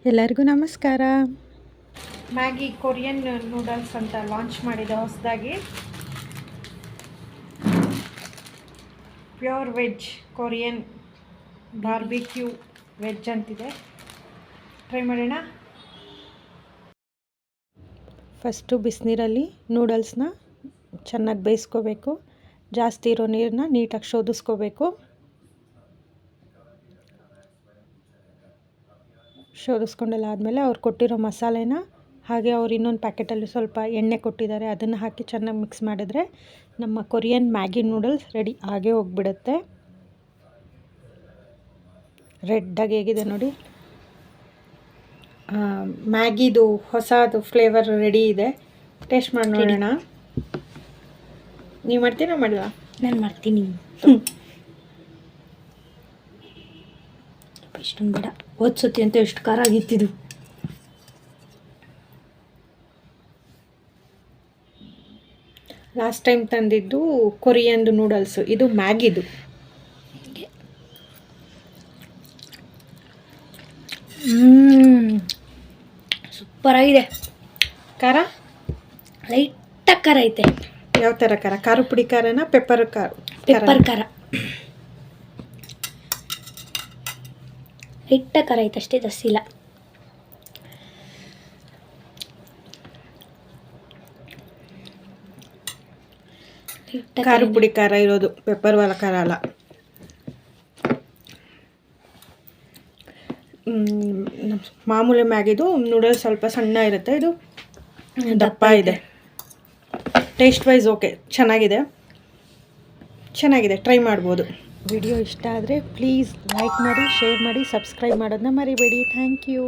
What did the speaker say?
ಎಲ್ಲರಿಗೂ ನಮಸ್ಕಾರ. Maggi Korean noodles ಅಂತ ಲಾಂಚ್ ಮಾಡಿದೆ ಹೊಸದಾಗಿ. Pure veg Korean barbecue veg ಅಂತಿದೆ. ಟ್ರೈ ಮಾಡೋಣ. ಫಸ್ಟು ಬಿಸಿನೀರಲ್ಲಿ ನೂಡಲ್ಸ್ನ ಚೆನ್ನಾಗಿ ಬೇಯಿಸ್ಕೋಬೇಕು. ಜಾಸ್ತಿ ಇರೋ ನೀರನ್ನ ನೀಟಾಗಿ ಶೋಧಿಸ್ಕೋಬೇಕು. ಶೋಧಿಸ್ಕೊಂಡೆಲ್ಲ ಆದಮೇಲೆ ಅವ್ರು ಕೊಟ್ಟಿರೋ ಮಸಾಲೆನ ಹಾಗೆ ಅವ್ರು ಇನ್ನೊಂದು ಪ್ಯಾಕೆಟಲ್ಲಿ ಸ್ವಲ್ಪ ಎಣ್ಣೆ ಕೊಟ್ಟಿದ್ದಾರೆ, ಅದನ್ನು ಹಾಕಿ ಚೆನ್ನಾಗಿ ಮಿಕ್ಸ್ ಮಾಡಿದ್ರೆ ನಮ್ಮ ಕೊರಿಯನ್ ಮ್ಯಾಗಿ ನೂಡಲ್ಸ್ ರೆಡಿ ಆಗೇ ಹೋಗ್ಬಿಡುತ್ತೆ. ರೆಡ್ಡಾಗಿ ಹೇಗಿದೆ ನೋಡಿ. ಮ್ಯಾಗಿದು ಹೊಸದು ಫ್ಲೇವರ್ ರೆಡಿ ಇದೆ. ಟೇಸ್ಟ್ ಮಾಡಿ ನೋಡೋಣ. ನೀವು ಮಾಡ್ತೀರಾ ಮಾಡಲ್ಲ? ನಾನು ಮಾಡ್ತೀನಿ. ಇಷ್ಟೊಂದು ಬೇಡ. ಓದ್ಸತಿ ಅಂತ ಎಷ್ಟು ಖಾರ ಆಗಿತ್ತಿದು. ಲಾಸ್ಟ್ ಟೈಮ್ ತಂದಿದ್ದು ಕೊರಿಯನ್ದು ನೂಡಲ್ಸು, ಇದು ಮ್ಯಾಗಿದು. ಸೂಪರಾಗಿದೆ. ಖಾರ ಲೈಟಾಗಿ ಖಾರ ಐತೆ. ಯಾವ ಥರ ಖಾರ? ಖಾರ ಪುಡಿ ಖಾರನ ಪೆಪ್ಪರ್ ಖಾರ? ಪೆಪ್ಪರ್ ಖಾರ. ಲೈಟಾಗಿ ಖಾರ ಐತೆ ಅಷ್ಟೇ, ಜಾಸ್ತಿ ಇಲ್ಲ. ಖಾರ ಪುಡಿ ಖಾರ ಇರೋದು, ಪೆಪ್ಪರ್ ವಾಲ ಖಾರ ಅಲ್ಲ. ಮಾಮೂಲಿ ಮ್ಯಾಗಿದು ನೂಡಲ್ಸ್ ಸ್ವಲ್ಪ ಸಣ್ಣ ಇರುತ್ತೆ, ಇದು ದಪ್ಪ ಇದೆ. ಟೇಸ್ಟ್ ವೈಸ್ ಓಕೆ, ಚೆನ್ನಾಗಿದೆ. ಟ್ರೈ ಮಾಡ್ಬೋದು. ವಿಡಿಯೋ ಇಷ್ಟ ಆದರೆ ಪ್ಲೀಸ್ ಲೈಕ್ ಮಾಡಿ, ಶೇರ್ ಮಾಡಿ, ಸಬ್ಸ್ಕ್ರೈಬ್ ಮಾಡೋದನ್ನ ಮರಿಬೇಡಿ. Thank you.